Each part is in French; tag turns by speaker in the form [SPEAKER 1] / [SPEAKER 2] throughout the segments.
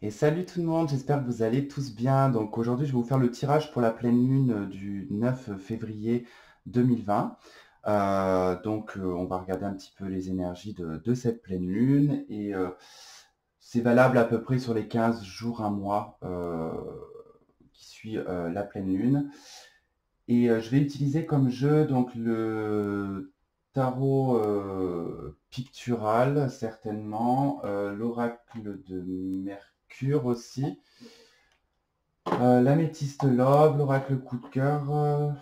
[SPEAKER 1] Et salut tout le monde, j'espère que vous allez tous bien. Donc aujourd'hui, je vais vous faire le tirage pour la pleine lune du 9 février 2020. On va regarder un petit peu les énergies de cette pleine lune. C'est valable à peu près sur les 15 jours, un mois qui suit la pleine lune. Je vais utiliser comme jeu donc le tarot pictural, certainement, l'oracle de Mercure aussi, l'améthyste love, l'oracle coup de cœur,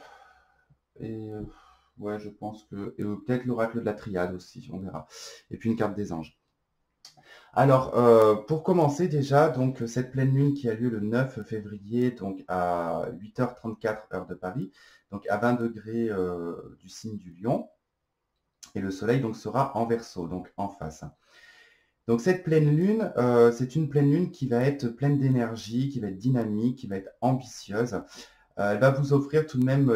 [SPEAKER 1] et ouais, je pense que. Et peut-être l'oracle de la triade aussi, on verra. Et puis une carte des anges. Alors, pour commencer déjà, donc cette pleine lune qui a lieu le 9 février, donc à 8h34 heure de Paris, donc à 20 degrés du signe du Lion, et le soleil donc sera en Verseau, donc en face. Donc cette pleine lune, c'est une pleine lune qui va être pleine d'énergie, qui va être dynamique, qui va être ambitieuse. Elle va vous offrir tout de même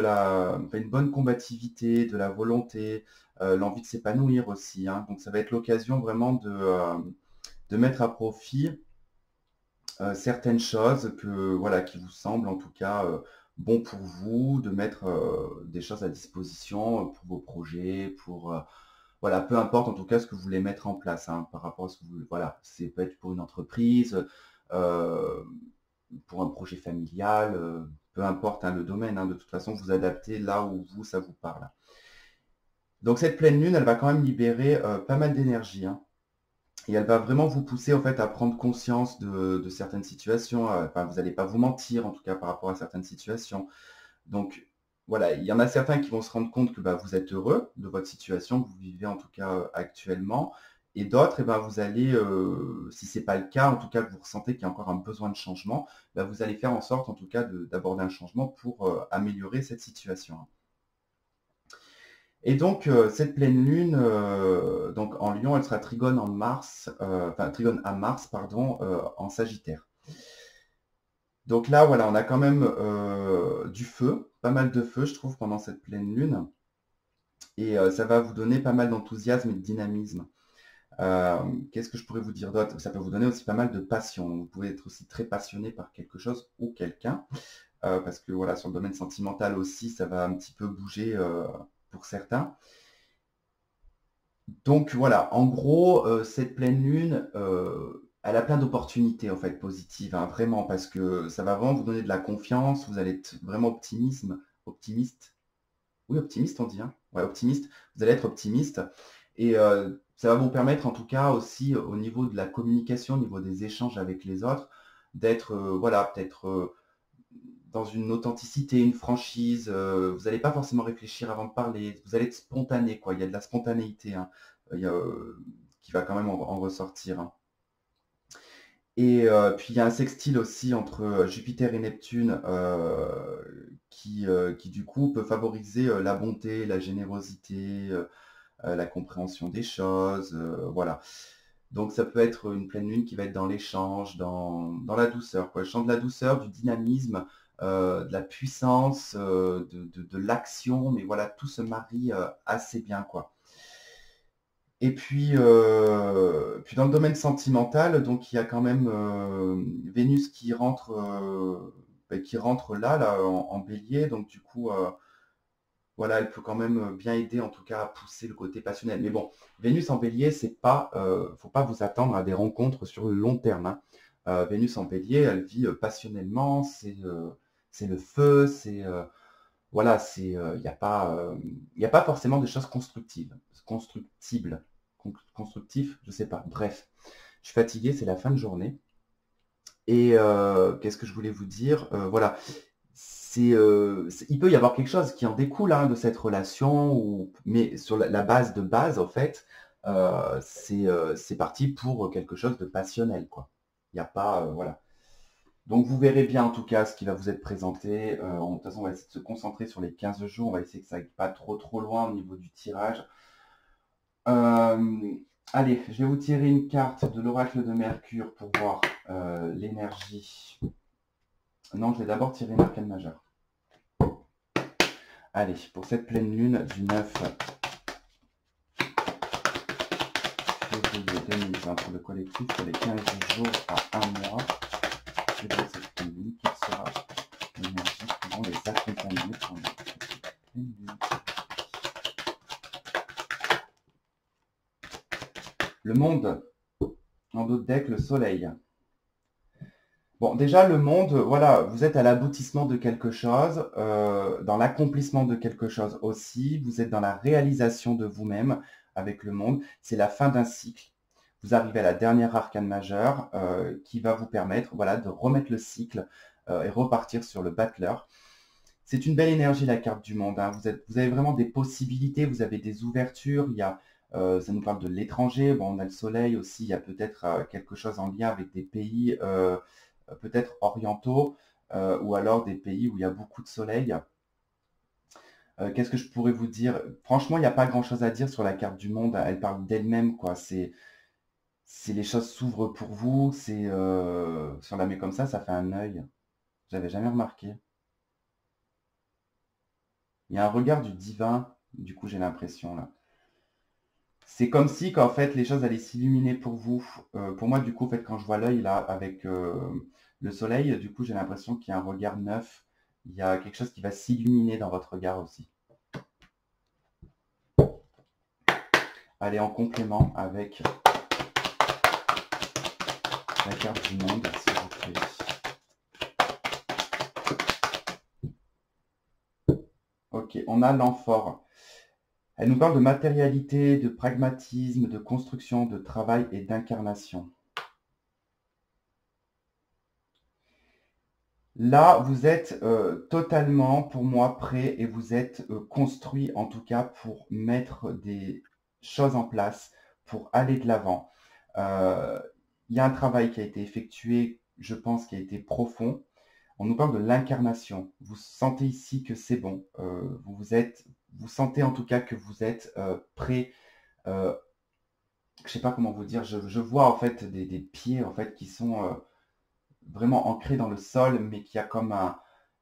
[SPEAKER 1] une bonne combativité, de la volonté, l'envie de s'épanouir aussi, hein. Donc ça va être l'occasion vraiment de mettre à profit certaines choses voilà, qui vous semblent en tout cas bon pour vous, de mettre des choses à disposition pour vos projets, voilà, peu importe en tout cas ce que vous voulez mettre en place, hein, par rapport à ce que vous, voilà, c'est peut être pour une entreprise, euh, pour un projet familial, peu importe, hein, le domaine, hein, de toute façon vous adaptez là où vous, ça vous parle. Donc cette pleine lune, elle va quand même libérer pas mal d'énergie, hein. Et elle va vraiment vous pousser en fait à prendre conscience de certaines situations. Enfin, vous n'allez pas vous mentir en tout cas par rapport à certaines situations. Donc voilà, il y en a certains qui vont se rendre compte que bah, vous êtes heureux de votre situation, que vous vivez en tout cas actuellement. Et d'autres, eh ben, vous allez, si ce n'est pas le cas, en tout cas que vous ressentez qu'il y a encore un besoin de changement, bah, vous allez faire en sorte en tout cas d'aborder un changement pour améliorer cette situation. Et donc, cette pleine lune, donc en Lion, elle sera trigone en Mars, enfin trigone à Mars, pardon, en Sagittaire. Donc là, voilà, on a quand même du feu, pas mal de feu, je trouve, pendant cette pleine lune. Et ça va vous donner pas mal d'enthousiasme et de dynamisme. Euh, Qu'est-ce que je pourrais vous dire d'autre? Ça peut vous donner aussi pas mal de passion. Vous pouvez être aussi très passionné par quelque chose ou quelqu'un. Parce que voilà, sur le domaine sentimental aussi, ça va un petit peu bouger pour certains. Donc voilà, en gros, cette pleine lune, elle a plein d'opportunités en fait positives, hein, vraiment, parce que ça va vraiment vous donner de la confiance, vous allez être vraiment optimiste. Oui, optimiste on dit, hein. Ouais, optimiste. Vous allez être optimiste et ça va vous permettre en tout cas aussi au niveau de la communication, au niveau des échanges avec les autres, d'être voilà, peut-être dans une authenticité, une franchise. Vous n'allez pas forcément réfléchir avant de parler. Vous allez être spontané, quoi. Il y a de la spontanéité, hein, qui va quand même en ressortir, hein. Et puis il y a un sextile aussi entre Jupiter et Neptune qui du coup peut favoriser la bonté, la générosité, la compréhension des choses, voilà. Donc ça peut être une pleine lune qui va être dans l'échange, dans la douceur, quoi. Je sens de la douceur, du dynamisme, de la puissance, de l'action, mais voilà, tout se marie assez bien, quoi. Et puis dans le domaine sentimental, donc il y a quand même Vénus qui rentre là en bélier, donc du coup, voilà, elle peut quand même bien aider en tout cas à pousser le côté passionnel. Mais bon, Vénus en bélier, c'est pas, faut pas vous attendre à des rencontres sur le long terme, hein. Vénus en bélier, elle vit passionnellement, c'est le feu, voilà, il n'y a pas, y a pas forcément des choses constructibles, constructif, je sais pas. Bref, je suis fatigué, c'est la fin de journée. Et qu'est-ce que je voulais vous dire? Voilà, il peut y avoir quelque chose qui en découle, hein, de cette relation, mais sur la base de base, en fait, c'est parti pour quelque chose de passionnel, quoi. Il n'y a pas, voilà. Donc vous verrez bien en tout cas ce qui va vous être présenté. De toute façon, on va essayer de se concentrer sur les 15 jours. On va essayer que ça aille pas trop loin au niveau du tirage. Euh, Allez, je vais vous tirer une carte de l'oracle de Mercure pour voir l'énergie. Non, je vais d'abord tirer une arcane majeure. Allez, pour cette pleine lune du 9 février 2020 pour le collectif, pour les 15 jours à un mois. le monde, en d'autres decks, le soleil. Bon, déjà, le monde, voilà, vous êtes à l'aboutissement de quelque chose, dans l'accomplissement de quelque chose aussi. Vous êtes dans la réalisation de vous-même avec le monde. C'est la fin d'un cycle. Vous arrivez à la dernière arcane majeure qui va vous permettre, voilà, de remettre le cycle et repartir sur le battleur. C'est une belle énergie, la carte du monde, hein. Vous avez vraiment des possibilités, vous avez des ouvertures. Ça nous parle de l'étranger. Bon, on a le soleil aussi. Il y a peut-être quelque chose en lien avec des pays peut-être orientaux ou alors des pays où il y a beaucoup de soleil. Qu'est-ce que je pourrais vous dire? Franchement, il n'y a pas grand-chose à dire sur la carte du monde. Elle parle d'elle-même, quoi. C'est les choses s'ouvrent pour vous. Si on la met comme ça fait un œil. J'avais jamais remarqué. Il y a un regard du divin, du coup, j'ai l'impression là. C'est comme si, qu'en fait, les choses allaient s'illuminer pour vous. Pour moi, du coup, en fait, quand je vois l'œil là avec le soleil, du coup, j'ai l'impression qu'il y a un regard neuf. Il y a quelque chose qui va s'illuminer dans votre regard aussi. Allez, en complément avec la carte du monde, s'il vous plaît. Ok, on a l'amphore. Elle nous parle de matérialité, de pragmatisme, de construction, de travail et d'incarnation. Là, vous êtes totalement, pour moi, prêt et vous êtes construit, en tout cas, pour mettre des choses en place, pour aller de l'avant. Il y a un travail qui a été effectué, je pense, qui a été profond. On nous parle de l'incarnation. Vous sentez ici que c'est bon. Vous sentez en tout cas que vous êtes prêt. Je ne sais pas comment vous dire. Je vois en fait des pieds en fait qui sont vraiment ancré dans le sol, mais qui a comme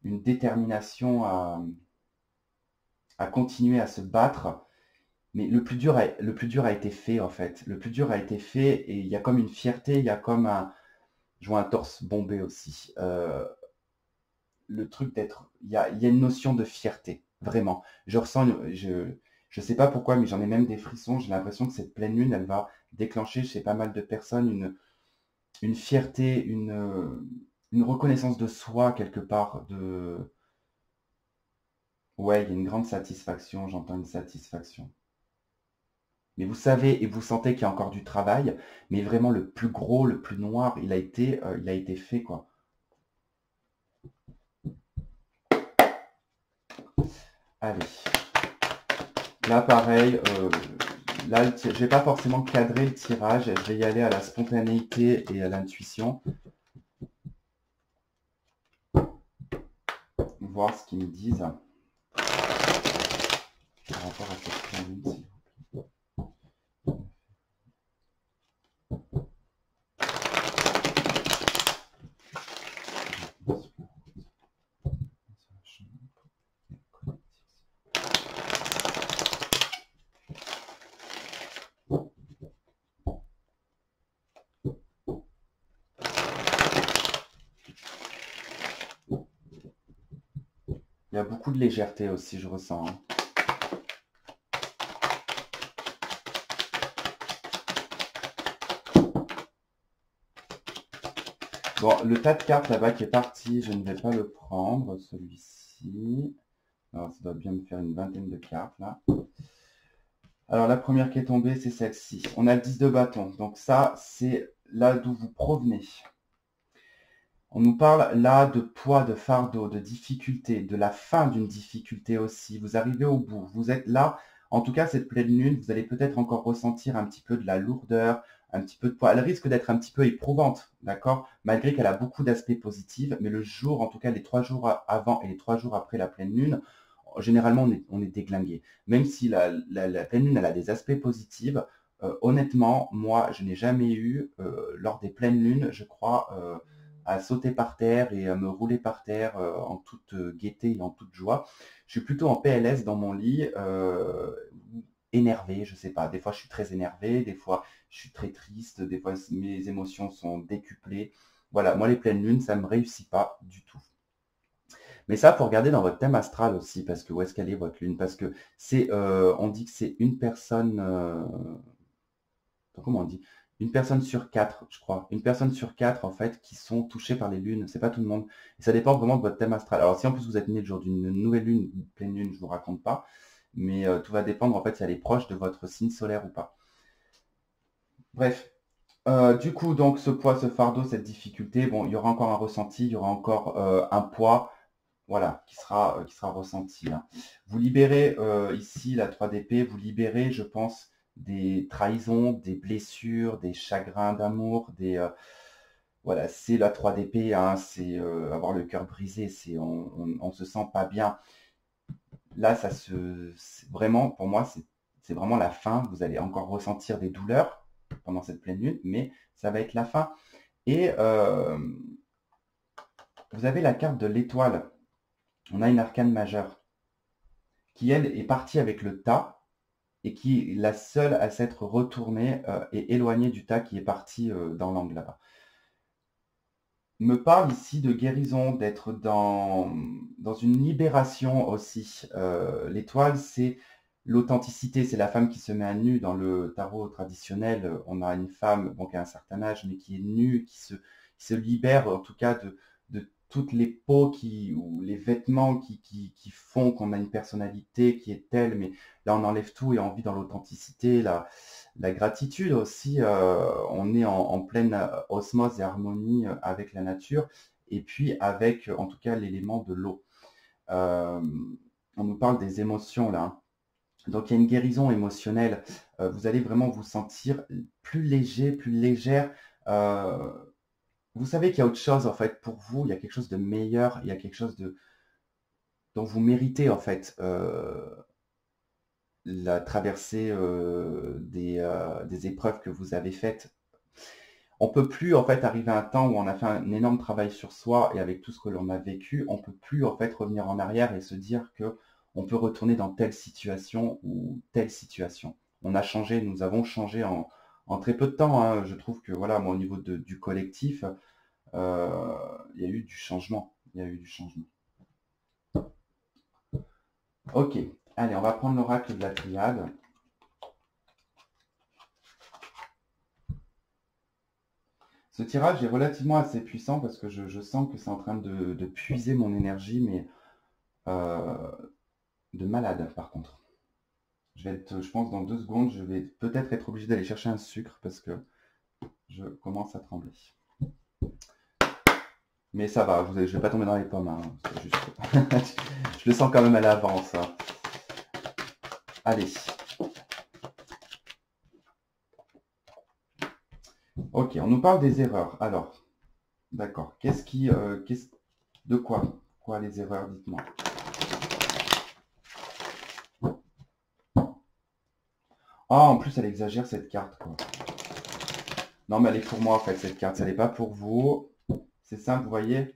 [SPEAKER 1] une détermination à continuer à se battre. Mais le plus dur a été fait, en fait. Le plus dur a été fait et il y a comme une fierté, il y a comme je vois un torse bombé aussi. Le truc d'être, il y a une notion de fierté, vraiment. Je ressens, je sais pas pourquoi, mais j'en ai même des frissons. J'ai l'impression que cette pleine lune, elle va déclencher chez pas mal de personnes une fierté, une reconnaissance de soi quelque part. Ouais, il y a une grande satisfaction, j'entends une satisfaction. Mais vous savez et vous sentez qu'il y a encore du travail, mais vraiment le plus gros, le plus noir, il a été fait, quoi. Allez, là pareil, là je vais pas forcément cadrer le tirage, je vais y aller à la spontanéité et à l'intuition, voir ce qu'ils me disent par rapport à cette pleine lune. Il y a beaucoup de légèreté aussi, je ressens, hein. Bon, le tas de cartes là-bas qui est parti, je ne vais pas le prendre, celui-ci. Alors, ça doit bien me faire une vingtaine de cartes là. Alors, la première qui est tombée, c'est celle-ci. On a le 10 de bâton. Donc ça, c'est là d'où vous provenez. On nous parle là de poids, de fardeau, de difficulté, de la fin d'une difficulté aussi. Vous arrivez au bout. Vous êtes là. En tout cas, cette pleine lune, vous allez peut-être encore ressentir un petit peu de la lourdeur, un petit peu de poids. Elle risque d'être un petit peu éprouvante, d'accord? Malgré qu'elle a beaucoup d'aspects positifs. Mais le jour, en tout cas les 3 jours avant et les 3 jours après la pleine lune, généralement, on est déglingué. Même si la pleine lune, elle a des aspects positifs, honnêtement, moi, je n'ai jamais eu, lors des pleines lunes, je crois, à sauter par terre et à me rouler par terre en toute gaieté et en toute joie. Je suis plutôt en PLS dans mon lit, énervé, je sais pas. Des fois, je suis très énervé, des fois, je suis très triste, des fois, mes émotions sont décuplées. Voilà, moi, les pleines lunes, ça ne me réussit pas du tout. Mais ça, faut regarder dans votre thème astral aussi, parce que où est-ce qu'elle est votre lune? Parce que on dit que c'est une personne, comment on dit? Une personne sur 4, je crois. Une personne sur 4, en fait, qui sont touchées par les lunes. C'est pas tout le monde. Et ça dépend vraiment de votre thème astral. Alors, si en plus vous êtes né le jour d'une nouvelle lune, une pleine lune, je vous raconte pas. Mais tout va dépendre, en fait, si elle est proche de votre signe solaire ou pas. Bref. Du coup, donc, ce poids, ce fardeau, cette difficulté, bon, il y aura encore un ressenti, il y aura encore un poids, voilà, qui sera ressenti, hein. Vous libérez ici la 3 d'épée, vous libérez, je pense, des trahisons, des blessures, des chagrins d'amour, voilà, c'est la 3 d'épée, hein, c'est avoir le cœur brisé, c'est on se sent pas bien. Là, vraiment, pour moi, c'est vraiment la fin. Vous allez encore ressentir des douleurs pendant cette pleine lune, mais ça va être la fin. Et vous avez la carte de l'étoile. On a une arcane majeure qui, elle, est partie avec le tas et qui est la seule à s'être retournée et éloignée du tas qui est parti dans l'angle là-bas. Me parle ici de guérison, d'être dans une libération aussi. L'étoile, c'est l'authenticité, c'est la femme qui se met à nu. Dans le tarot traditionnel, on a une femme bon, qui a un certain âge, mais qui est nue, qui se libère en tout cas de toutes les peaux ou les vêtements qui font qu'on a une personnalité qui est telle, mais là on enlève tout et on vit dans l'authenticité, la gratitude aussi, on est en pleine osmose et harmonie avec la nature, et puis avec en tout cas l'élément de l'eau. On nous parle des émotions là, hein. Donc il y a une guérison émotionnelle, vous allez vraiment vous sentir plus léger, plus légère. Vous savez qu'il y a autre chose en fait pour vous, il y a quelque chose de meilleur, il y a quelque chose dont vous méritez en fait la traversée des épreuves que vous avez faites. On peut plus en fait arriver à un temps où on a fait un énorme travail sur soi et avec tout ce que l'on a vécu, on peut plus en fait revenir en arrière et se dire que on peut retourner dans telle situation ou telle situation. On a changé, nous avons changé en très peu de temps, hein. Je trouve que voilà, moi au niveau du collectif, il y a eu du changement. Il y a eu du changement. Ok, allez, on va prendre l'oracle de la triade. Ce tirage est relativement assez puissant parce que je sens que c'est en train de puiser mon énergie, mais de malade par contre. Je pense dans 2 secondes, je vais peut-être être obligé d'aller chercher un sucre parce que je commence à trembler. Mais ça va, je vais pas tomber dans les pommes, hein, juste... je le sens quand même à l'avance, hein. Allez. Ok, on nous parle des erreurs. Alors, d'accord. De quoi? Quoi les erreurs? Dites-moi. Ah, en plus, elle exagère cette carte, quoi. Non, mais elle est pour moi, en fait, cette carte. Elle n'est pas pour vous. C'est simple, vous voyez?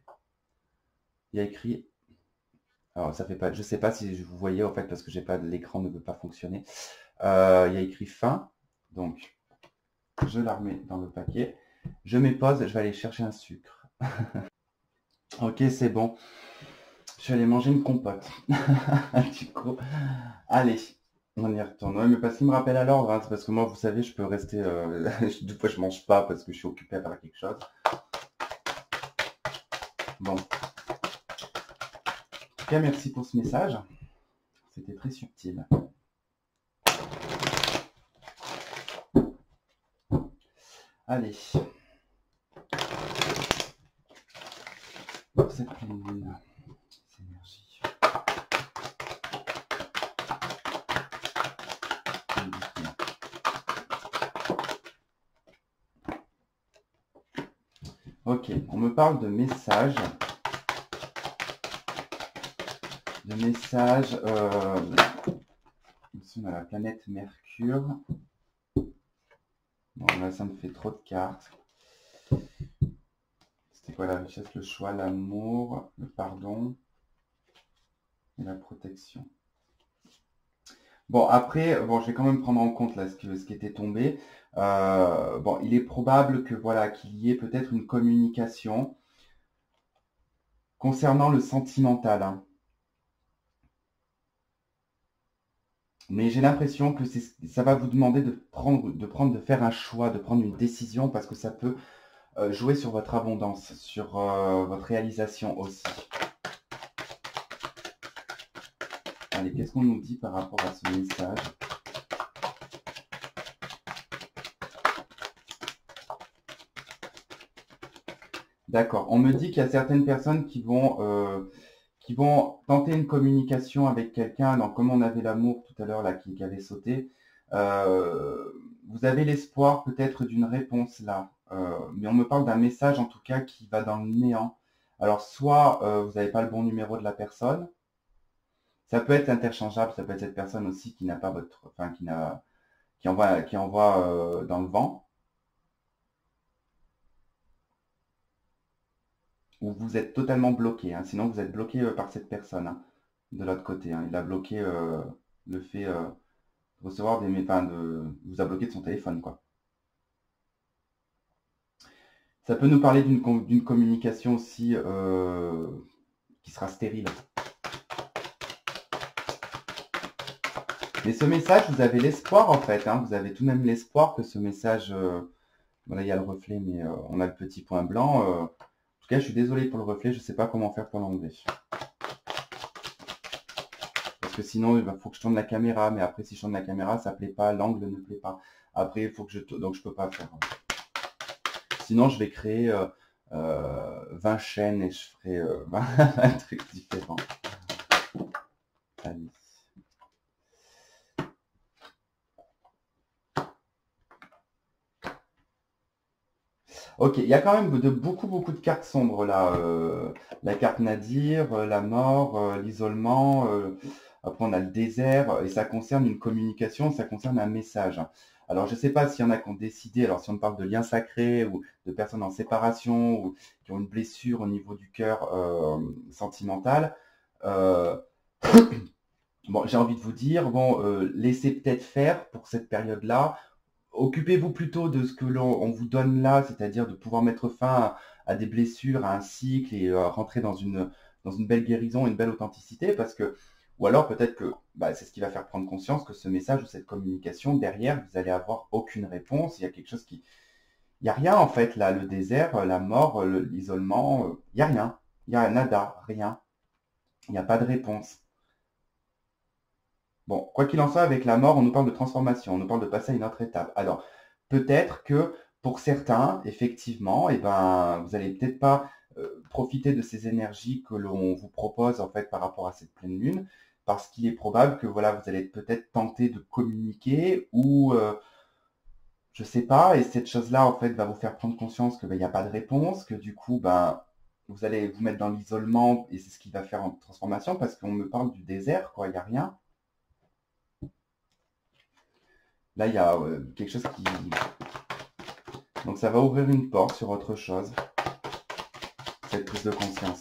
[SPEAKER 1] Il y a écrit... Alors, ça fait pas... Je sais pas si vous voyez, en fait, parce que j'ai pas l'écran ne peut pas fonctionner. Il y a écrit fin. Donc, je la remets dans le paquet. Je mets pause, je vais aller chercher un sucre. Ok, c'est bon. Je suis allé manger une compote. Du coup, allez, on y retourne. Ouais, mais parce qu'il me rappelle à l'ordre, hein, c'est parce que moi, vous savez, je peux rester... des fois, je mange pas parce que je suis occupé à faire quelque chose. Bon. En tout cas, merci pour ce message. C'était très subtil. Allez. Cette pleine lune, cette énergie. Ok, on me parle de messages. Ici, on a la planète Mercure. Bon, là, ça me fait trop de cartes. C'était quoi la richesse, le choix, l'amour, le pardon et la protection. Bon, après, bon, je vais quand même prendre en compte là ce qui était tombé. Bon, il est probable que voilà, qu'il y ait peut-être une communication concernant le sentimental, hein. Mais j'ai l'impression que ça va vous demander de faire un choix, de prendre une décision, parce que ça peut jouer sur votre abondance, sur votre réalisation aussi. Allez, qu'est-ce qu'on nous dit par rapport à ce message? D'accord. On me dit qu'il y a certaines personnes qui vont tenter une communication avec quelqu'un. Donc, comme on avait l'amour tout à l'heure là qui avait sauté, vous avez l'espoir peut-être d'une réponse là. Mais on me parle d'un message en tout cas qui va dans le néant. Alors, soit vous n'avez pas le bon numéro de la personne. Ça peut être interchangeable. Ça peut être cette personne aussi qui n'a pas votre, enfin qui envoie dans le vent. Ou vous êtes totalement bloqué, hein. Sinon vous êtes bloqué par cette personne, hein, de l'autre côté, hein. Il a bloqué le fait de recevoir vous a bloqué de son téléphone, quoi. Ça peut nous parler d'une communication aussi qui sera stérile. Mais ce message, vous avez l'espoir en fait, hein. Vous avez tout de même l'espoir que ce message, voilà, il y a le reflet, mais on a le petit point blanc. En tout cas, je suis désolé pour le reflet, je ne sais pas comment faire pour l'enlever. Parce que sinon, il faut que je tourne la caméra, mais après, si je tourne la caméra, ça ne plaît pas, l'angle ne plaît pas. Après, il faut que donc je peux pas faire. Sinon, je vais créer 20 chaînes et je ferai 20 trucs différents. Allez. Ok, il y a quand même beaucoup de cartes sombres là. La carte Nadir, la mort, l'isolement. Après, on a le désert et ça concerne une communication, ça concerne un message. Alors, je ne sais pas s'il y en a qui ont décidé, alors si on parle de liens sacrés ou de personnes en séparation ou qui ont une blessure au niveau du cœur sentimental, bon, j'ai envie de vous dire, bon, laissez peut-être faire pour cette période-là. Occupez-vous plutôt de ce que l'on vous donne là, c'est-à-dire de pouvoir mettre fin à des blessures, à un cycle et rentrer dans une belle guérison, une belle authenticité, parce que, ou alors peut-être que c'est ce qui va faire prendre conscience que ce message ou cette communication, derrière, vous allez avoir aucune réponse, il y a quelque chose qui... Il n'y a rien en fait là, le désert, la mort, l'isolement, il n'y a rien, il n'y a nada, rien, il n'y a pas de réponse. Bon, quoi qu'il en soit, avec la mort, on nous parle de transformation, on nous parle de passer à une autre étape. Alors, peut-être que pour certains, effectivement, vous allez peut-être pas profiter de ces énergies que l'on vous propose en fait par rapport à cette pleine lune, parce qu'il est probable que voilà, vous allez peut-être tenter de communiquer ou je sais pas, et cette chose-là en fait va vous faire prendre conscience que il n'y a pas de réponse, que du coup vous allez vous mettre dans l'isolement et c'est ce qui va faire en transformation, parce qu'on me parle du désert, quoi, il n'y a rien. Là, il y a quelque chose qui... Donc, ça va ouvrir une porte sur autre chose. Cette prise de conscience.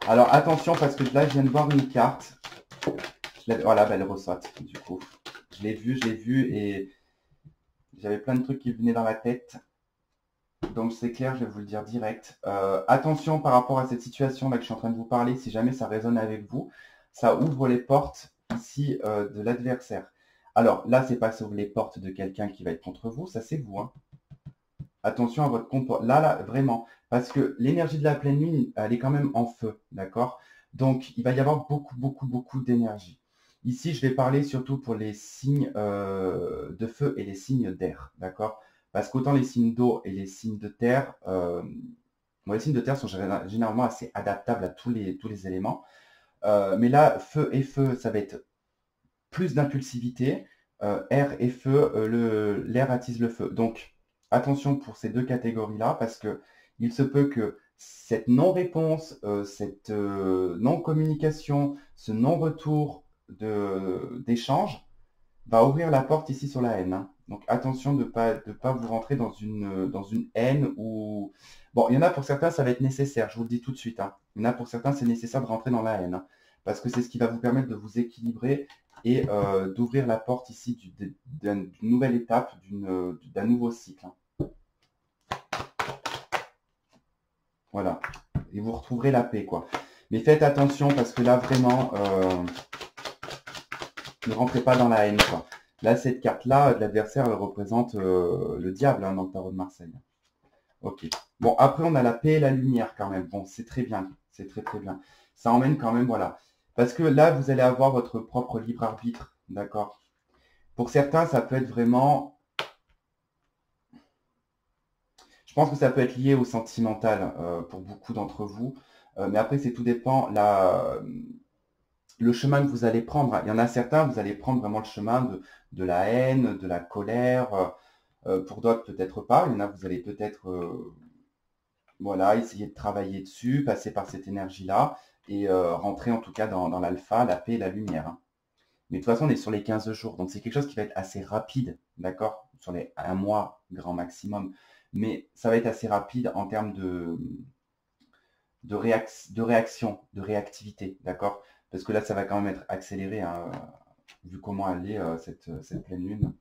[SPEAKER 1] Alors, attention, parce que là, je viens de voir une carte. Voilà, elle ressorte, du coup. Je l'ai vu, et j'avais plein de trucs qui venaient dans la tête. Donc, c'est clair, je vais vous le dire direct. Attention par rapport à cette situation-là que je suis en train de vous parler, si jamais ça résonne avec vous, ça ouvre les portes ici de l'adversaire. Alors, là, c'est pas sur les portes de quelqu'un qui va être contre vous, ça c'est vous, hein. Attention à votre comportement. Là, vraiment. Parce que l'énergie de la pleine lune, elle est quand même en feu, d'accord? Donc, il va y avoir beaucoup d'énergie. Ici, je vais parler surtout pour les signes de feu et les signes d'air, d'accord? Parce qu'autant les signes d'eau et les signes de terre, les signes de terre sont généralement assez adaptables à tous les éléments. Mais là, feu et feu, ça va être plus d'impulsivité. Air et feu, l'air attise le feu. Donc, attention pour ces deux catégories-là, parce que il se peut que cette non-réponse, cette non-communication, ce non-retour d'échange va ouvrir la porte ici sur la haine, hein. Donc attention de pas vous rentrer dans une haine ou... Bon, il y en a pour certains, ça va être nécessaire, je vous le dis tout de suite, hein. Il y en a pour certains, c'est nécessaire de rentrer dans la haine, hein, parce que c'est ce qui va vous permettre de vous équilibrer et d'ouvrir la porte ici d'une nouvelle étape, d'un nouveau cycle, hein. Voilà. Et vous retrouverez la paix, quoi. Mais faites attention parce que là, vraiment, ne rentrez pas dans la haine, quoi. Là, cette carte-là, de l'adversaire, elle représente le diable hein, dans le tarot de Marseille. Ok. Bon, après, on a la paix et la lumière quand même. Bon, c'est très bien. C'est très, très bien. Ça emmène quand même, voilà. Parce que là, vous allez avoir votre propre libre arbitre. D'accord? Pour certains, ça peut être vraiment... Je pense que ça peut être lié au sentimental pour beaucoup d'entre vous. Mais après, c'est tout dépend le chemin que vous allez prendre. Il y en a certains, vous allez prendre vraiment le chemin de la haine, de la colère. Pour d'autres, peut-être pas. Il y en a, vous allez peut-être voilà, essayer de travailler dessus, passer par cette énergie-là et rentrer en tout cas dans l'alpha, la paix et la lumière. Hein. Mais de toute façon, on est sur les 15 jours. Donc, c'est quelque chose qui va être assez rapide, d'accord? Sur les 1 mois, grand maximum. Mais ça va être assez rapide en termes de réaction, de réactivité, d'accord? Parce que là, ça va quand même être accéléré, hein, vu comment elle est, cette pleine lune.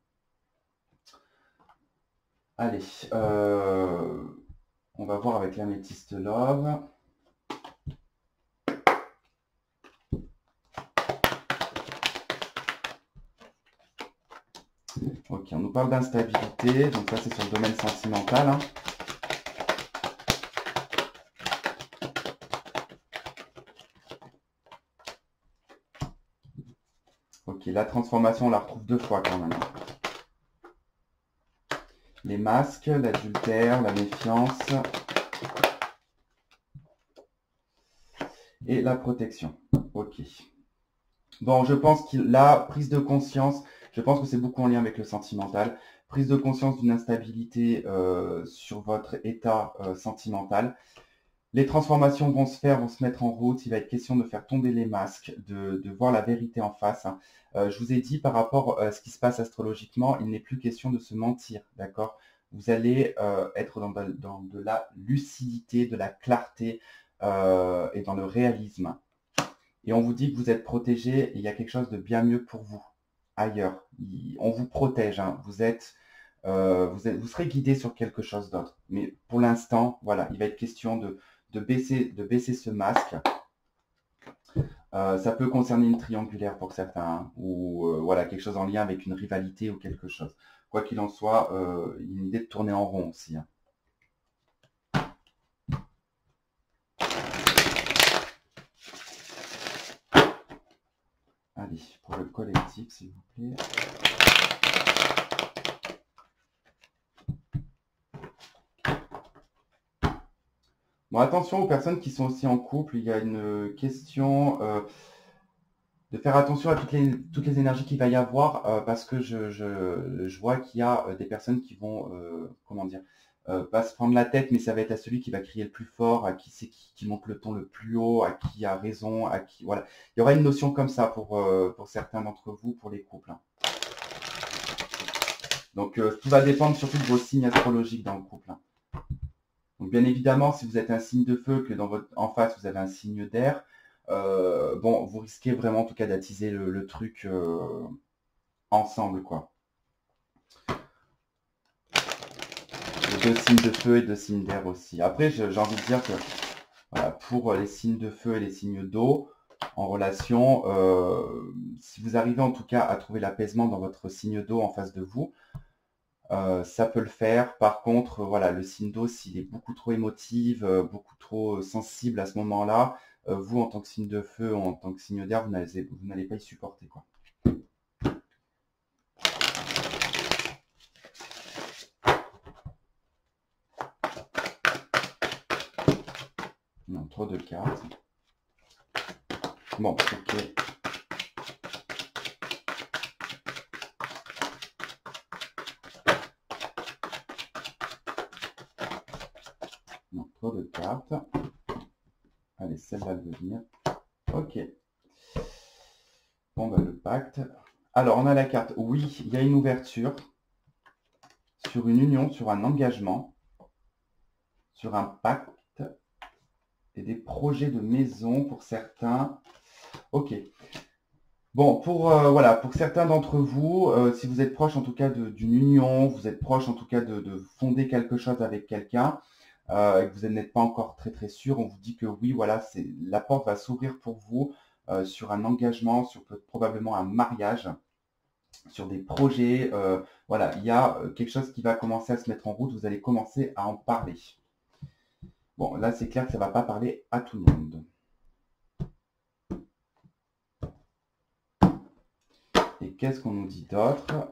[SPEAKER 1] Allez, on va voir avec l'améthyste Love. Ok, on nous parle d'instabilité, donc ça c'est sur le domaine sentimental. Hein. Ok, la transformation, on la retrouve 2 fois quand même. Les masques, l'adultère, la méfiance et la protection. Ok. Bon, je pense que la prise de conscience, je pense que c'est beaucoup en lien avec le sentimental. Prise de conscience d'une instabilité sur votre état sentimental. Les transformations vont se faire, vont se mettre en route. Il va être question de faire tomber les masques, de voir la vérité en face. Hein. Je vous ai dit par rapport à ce qui se passe astrologiquement, il n'est plus question de se mentir, d'accord? Vous allez être dans de la lucidité, de la clarté et dans le réalisme. Et on vous dit que vous êtes protégé et il y a quelque chose de bien mieux pour vous ailleurs. On vous protège. Hein. Vous serez guidé sur quelque chose d'autre. Mais pour l'instant, voilà, il va être question de baisser ce masque. Ça peut concerner une triangulaire pour certains, hein, ou voilà, quelque chose en lien avec une rivalité ou quelque chose. Quoi qu'il en soit, il y a une idée de tourner en rond aussi. Hein. Allez, pour le collectif, s'il vous plaît. Bon, attention aux personnes qui sont aussi en couple. Il y a une question de faire attention à toutes les énergies qu'il va y avoir parce que je vois qu'il y a des personnes qui vont, comment dire, pas se prendre la tête, mais ça va être à celui qui va crier le plus fort, à qui c'est qui monte le ton le plus haut, à qui a raison, à qui... Voilà. Il y aura une notion comme ça pour certains d'entre vous, pour les couples. Hein. Donc, tout va dépendre surtout de vos signes astrologiques dans le couple. Hein. Donc, bien évidemment, si vous êtes un signe de feu, que en face, vous avez un signe d'air, bon, vous risquez vraiment en tout cas d'attiser le truc ensemble, quoi. Deux signes de feu et 2 signes d'air aussi. Après, j'ai envie de dire que voilà, pour les signes de feu et les signes d'eau, en relation, si vous arrivez en tout cas à trouver l'apaisement dans votre signe d'eau en face de vous, ça peut le faire. Par contre, voilà, le signe d'eau, s'il est beaucoup trop émotif, beaucoup trop sensible à ce moment-là, vous, en tant que signe de feu, en tant que signe d'air, vous n'allez pas y supporter, quoi. Non, trop de cartes. Bon, ok. Non, trop de cartes. Allez, celle-là veut venir. Ok. Bon, bah, le pacte. Alors, on a la carte. Oui, il y a une ouverture sur une union, sur un engagement, sur un pacte et des projets de maison pour certains. Ok. Bon, voilà, pour certains d'entre vous, si vous êtes proche en tout cas d'une union, vous êtes proche en tout cas de fonder quelque chose avec quelqu'un, et que vous n'êtes pas encore très très sûr, on vous dit que oui, voilà, la porte va s'ouvrir pour vous sur un engagement, sur probablement un mariage, sur des projets. Voilà, il y a quelque chose qui va commencer à se mettre en route, vous allez commencer à en parler. Bon, là, c'est clair que ça ne va pas parler à tout le monde. Et qu'est-ce qu'on nous dit d'autre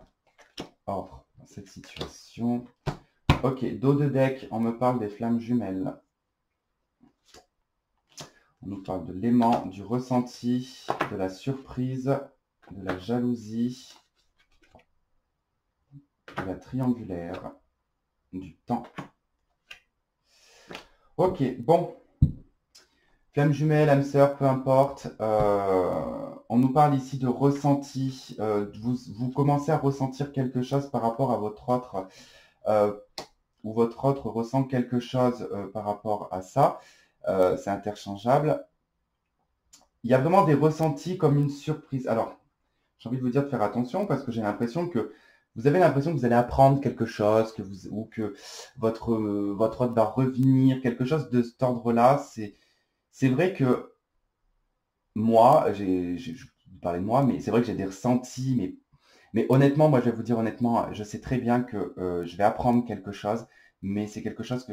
[SPEAKER 1] hors cette situation? Ok, dos de deck, on me parle des flammes jumelles. On nous parle de l'aimant, du ressenti, de la surprise, de la jalousie, de la triangulaire, du temps. Ok, bon. Flamme jumelle, âme sœur, peu importe. On nous parle ici de ressenti. Vous commencez à ressentir quelque chose par rapport à votre autre, ou votre autre ressent quelque chose par rapport à ça. C'est interchangeable. Il y a vraiment des ressentis comme une surprise. Alors, j'ai envie de vous dire de faire attention parce que j'ai l'impression que vous avez l'impression que vous allez apprendre quelque chose, ou que votre hôte va revenir, quelque chose de cet ordre-là. C'est vrai que moi, je parlais de moi, mais c'est vrai que j'ai des ressentis, mais honnêtement, moi je vais vous dire honnêtement, je sais très bien que je vais apprendre quelque chose, mais c'est quelque chose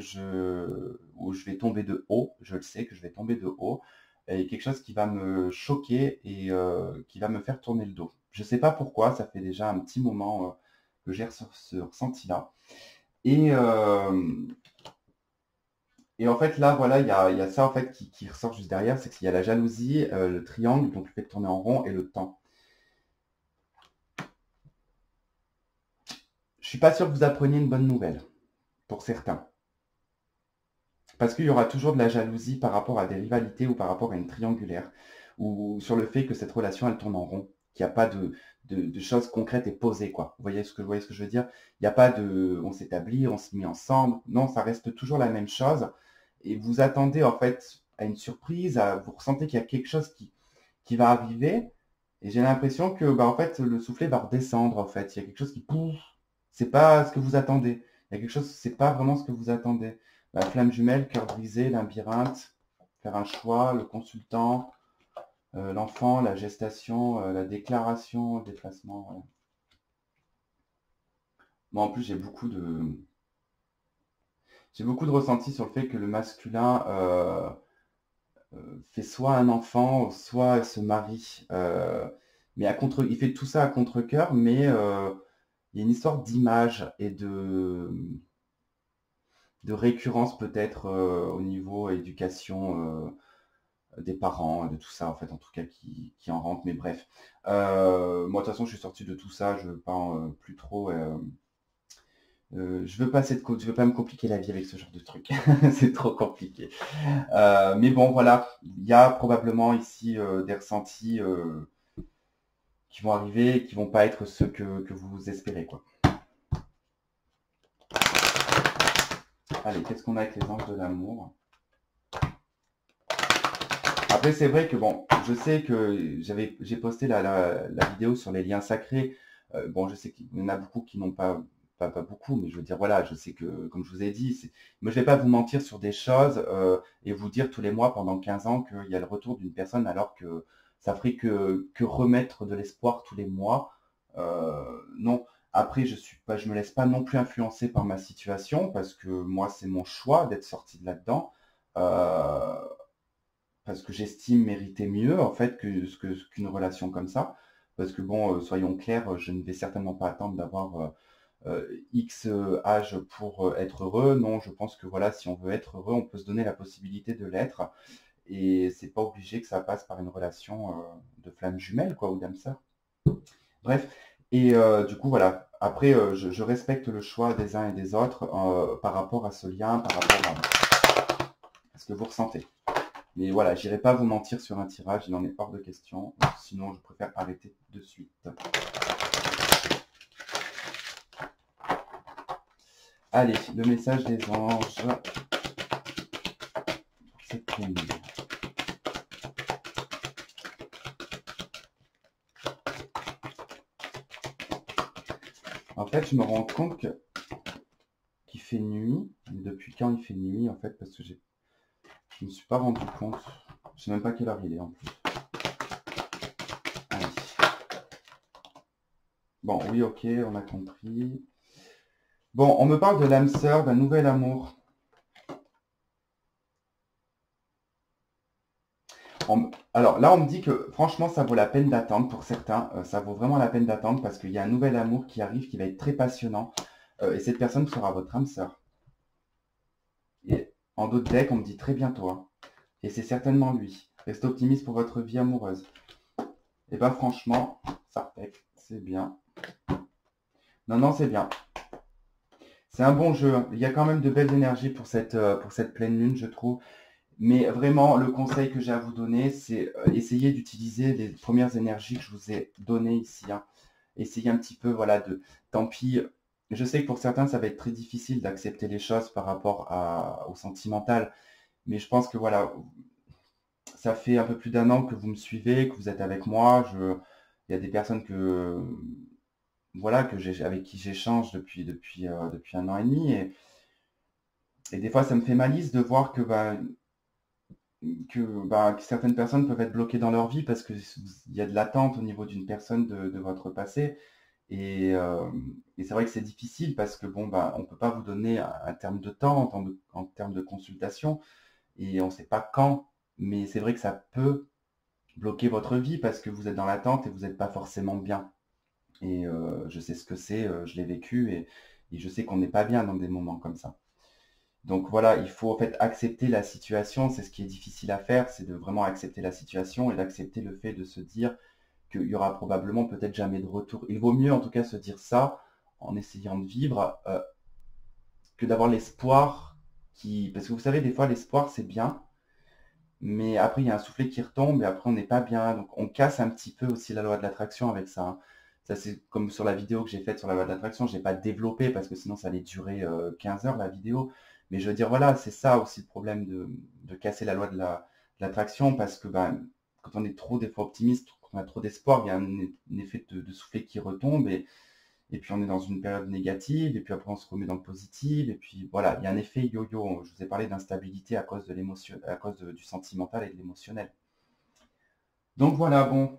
[SPEAKER 1] où je vais tomber de haut, je le sais que je vais tomber de haut, et quelque chose qui va me choquer et qui va me faire tourner le dos. Je ne sais pas pourquoi, ça fait déjà un petit moment que j'ai ce ressenti-là. Et, et en fait, là, voilà, il y a ça en fait qui ressort juste derrière, c'est qu'il y a la jalousie, le triangle, donc le fait de tourner en rond, et le temps. Je suis pas sûr que vous appreniez une bonne nouvelle, pour certains. Parce qu'il y aura toujours de la jalousie par rapport à des rivalités ou par rapport à une triangulaire, ou sur le fait que cette relation, elle tourne en rond, qu'il n'y a pas de choses concrètes et posées, quoi. Vous voyez ce que je veux dire? Il n'y a pas de on s'établit, on se met ensemble. Non, ça reste toujours la même chose. Et vous attendez en fait à une surprise, vous ressentez qu'il y a quelque chose qui va arriver. Et j'ai l'impression que bah, en fait, le soufflet va redescendre, en fait. Il y a quelque chose qui pouf. C'est pas ce que vous attendez. Il y a quelque chose, c'est pas vraiment ce que vous attendez. La flamme jumelle, cœur brisé, labyrinthe, faire un choix, le consultant, l'enfant, la gestation, la déclaration, le déplacement. Ouais. Moi, en plus, j'ai beaucoup de ressenti sur le fait que le masculin fait soit un enfant, soit se marie. Mais il fait tout ça à contre-cœur, mais il y a une histoire d'image et de récurrence peut-être au niveau éducation des parents, de tout ça en fait, en tout cas qui en rentre. Mais bref, moi de toute façon, je suis sorti de tout ça, je veux pas plus trop. Je veux pas me compliquer la vie avec ce genre de truc. C'est trop compliqué. Mais bon, voilà, il y a probablement ici des ressentis qui vont arriver et qui vont pas être ceux que vous espérez, quoi. Allez, qu'est-ce qu'on a avec les anges de l'amour? Après, c'est vrai que bon, je sais que j'ai posté la vidéo sur les liens sacrés. Bon, je sais qu'il y en a beaucoup qui n'ont pas beaucoup, mais je veux dire, voilà, je sais que, comme je vous ai dit, mais je vais pas vous mentir sur des choses et vous dire tous les mois pendant 15 ans qu'il y a le retour d'une personne alors que ça ferait que remettre de l'espoir tous les mois. Non. Après, je me laisse pas non plus influencer par ma situation parce que moi, c'est mon choix d'être sorti de là-dedans. Euh, Parce que j'estime mériter mieux en fait qu'une relation comme ça. Parce que bon, soyons clairs, je ne vais certainement pas attendre d'avoir X âge pour être heureux. Non, je pense que voilà, si on veut être heureux, on peut se donner la possibilité de l'être. Et c'est pas obligé que ça passe par une relation de flamme jumelle, quoi, ou d'âme sœur. Bref, et du coup, voilà. Après, je respecte le choix des uns et des autres par rapport à ce lien, par rapport à ce que vous ressentez. Mais voilà, j'irai pas vous mentir sur un tirage, il en est hors de question. Sinon, je préfère arrêter de suite. Allez, le message des anges. C'est promis. En fait, je me rends compte qu'il fait nuit. Depuis quand il fait nuit, en fait, parce que je ne me suis pas rendu compte. Je sais même pas quelle heure il est, en plus. Allez. Bon, oui, ok, on a compris. Bon, on me parle de l'âme sœur, d'un nouvel amour. Alors là, on me dit que franchement, ça vaut la peine d'attendre pour certains. Ça vaut vraiment la peine d'attendre parce qu'il y a un nouvel amour qui arrive qui va être très passionnant. Et cette personne sera votre âme sœur. Et en d'autres decks, on me dit très bientôt, hein. Et c'est certainement lui. Restez optimiste pour votre vie amoureuse. Et ben franchement, ça c'est bien. Non, non, c'est bien. C'est un bon jeu. Il y a quand même de belles énergies pour cette pleine lune, je trouve. Mais vraiment, le conseil que j'ai à vous donner, c'est essayer d'utiliser les premières énergies que je vous ai données ici, hein. Essayez un petit peu, voilà, tant pis. Je sais que pour certains, ça va être très difficile d'accepter les choses par rapport au sentimental. Mais je pense que, voilà, ça fait un peu plus d'1 an que vous me suivez, que vous êtes avec moi. Il y a des personnes voilà, avec qui j'échange depuis 1 an et demi. Et des fois, ça me fait malice de voir que certaines personnes peuvent être bloquées dans leur vie parce qu'il y a de l'attente au niveau d'une personne de votre passé. Et c'est vrai que c'est difficile parce que bon, on ne peut pas vous donner un terme de temps en termes de consultation et on ne sait pas quand. Mais c'est vrai que ça peut bloquer votre vie parce que vous êtes dans l'attente et vous n'êtes pas forcément bien. Et je sais ce que c'est, je l'ai vécu et je sais qu'on n'est pas bien dans des moments comme ça. Donc voilà, il faut en fait accepter la situation. C'est ce qui est difficile à faire, c'est de vraiment accepter la situation et d'accepter le fait de se dire qu'il y aura probablement peut-être jamais de retour. Il vaut mieux en tout cas se dire ça en essayant de vivre que d'avoir l'espoir Parce que vous savez, des fois l'espoir c'est bien, mais après il y a un soufflet qui retombe et après on n'est pas bien. Donc on casse un petit peu aussi la loi de l'attraction avec ça, hein. Ça c'est comme sur la vidéo que j'ai faite sur la loi de l'attraction, je n'ai pas développé parce que sinon ça allait durer 15 heures la vidéo. Mais je veux dire, voilà, c'est ça aussi le problème de casser la loi de l'attraction parce que quand on est trop des fois optimiste, quand on a trop d'espoir, il y a un effet de soufflet qui retombe et puis on est dans une période négative et puis après on se remet dans le positif et puis voilà, il y a un effet yo-yo. Je vous ai parlé d'instabilité à cause de l'émotion, à cause du sentimental et de l'émotionnel. Donc voilà, bon,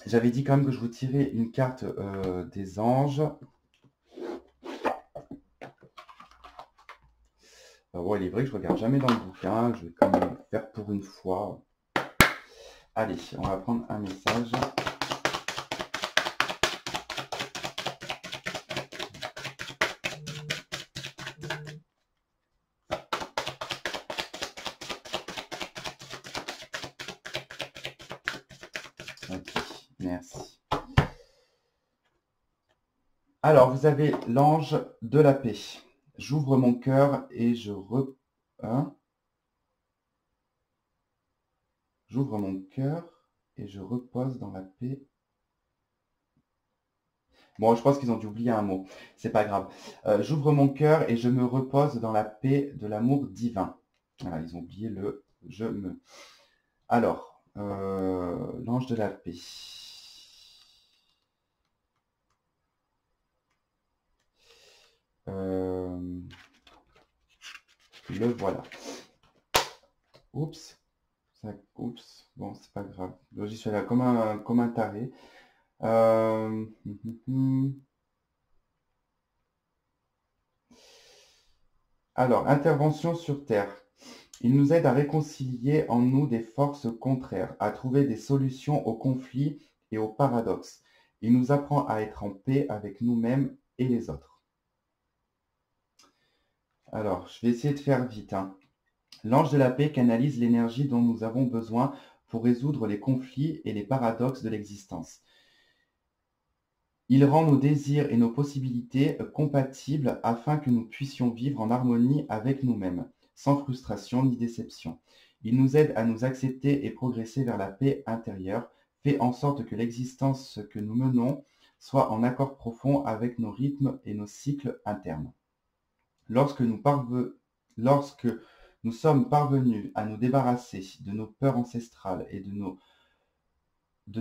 [SPEAKER 1] j'avais dit quand même que je vous tirais une carte des anges. Bon, il est vrai que je regarde jamais dans le bouquin, je vais quand même faire pour une fois. Allez, on va prendre un message. Ok, merci. Alors, vous avez l'ange de la paix. J'ouvre mon cœur et J'ouvre mon cœur et je repose dans la paix. Bon, je pense qu'ils ont dû oublier un mot. C'est pas grave. J'ouvre mon cœur et je me repose dans la paix de l'amour divin. Voilà, ils ont oublié le je me. Alors, l'ange de la paix. Le voilà. Oups. Oups. Bon, c'est pas grave. J'y suis là comme un taré. Alors, intervention sur Terre. Il nous aide à réconcilier en nous des forces contraires, à trouver des solutions aux conflits et aux paradoxes. Il nous apprend à être en paix avec nous-mêmes et les autres. Alors, je vais essayer de faire vite, hein. L'ange de la paix canalise l'énergie dont nous avons besoin pour résoudre les conflits et les paradoxes de l'existence. Il rend nos désirs et nos possibilités compatibles afin que nous puissions vivre en harmonie avec nous-mêmes, sans frustration ni déception. Il nous aide à nous accepter et progresser vers la paix intérieure, fait en sorte que l'existence que nous menons soit en accord profond avec nos rythmes et nos cycles internes. Lorsque nous sommes parvenus à nous débarrasser de nos peurs ancestrales et de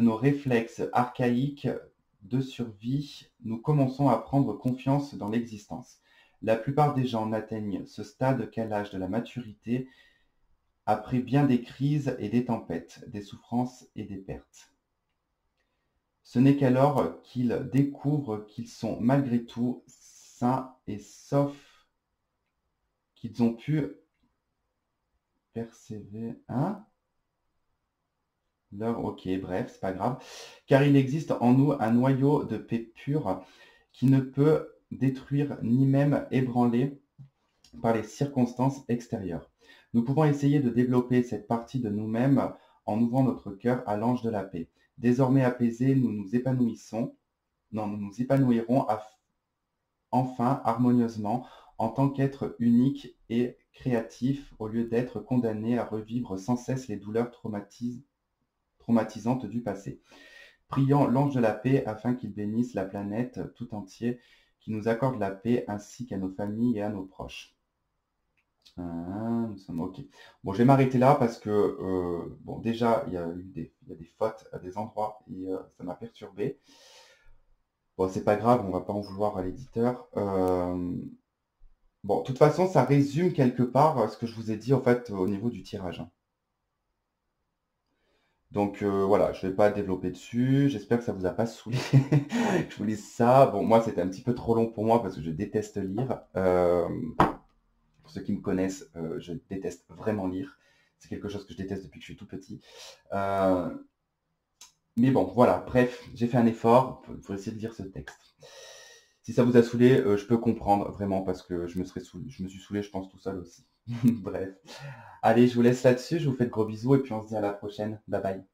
[SPEAKER 1] nos réflexes archaïques de survie, nous commençons à prendre confiance dans l'existence. La plupart des gens n'atteignent ce stade qu'à l'âge de la maturité, après bien des crises et des tempêtes, des souffrances et des pertes. Ce n'est qu'alors qu'ils découvrent qu'ils sont malgré tout sains et saufs, qu'ils ont pu persévérer. Hein? Ok, bref, c'est pas grave. Car il existe en nous un noyau de paix pure qui ne peut détruire ni même ébranler par les circonstances extérieures. Nous pouvons essayer de développer cette partie de nous-mêmes en ouvrant notre cœur à l'ange de la paix. Désormais apaisés, nous nous épanouirons enfin harmonieusement en tant qu'être unique et créatif au lieu d'être condamnés à revivre sans cesse les douleurs traumatisantes du passé. Prions l'ange de la paix afin qu'il bénisse la planète tout entière, qu'il nous accorde la paix ainsi qu'à nos familles et à nos proches. Nous sommes OK. Bon, je vais m'arrêter là parce que, bon, déjà, il y a des fautes à des endroits et ça m'a perturbé. Bon, c'est pas grave, on va pas en vouloir à l'éditeur. Bon, de toute façon, ça résume quelque part ce que je vous ai dit en fait au niveau du tirage, hein. Donc voilà, je vais pas développer dessus. J'espère que ça vous a pas saoulé. Je vous lis ça. Bon, moi, c'était un petit peu trop long pour moi parce que je déteste lire. Pour ceux qui me connaissent, je déteste vraiment lire. C'est quelque chose que je déteste depuis que je suis tout petit. Mais bon, voilà, bref, j'ai fait un effort pour essayer de lire ce texte. Si ça vous a saoulé, je peux comprendre vraiment parce que je me suis saoulé, je pense, tout seul aussi. Bref. Allez, je vous laisse là-dessus, je vous fais de gros bisous et puis on se dit à la prochaine. Bye bye.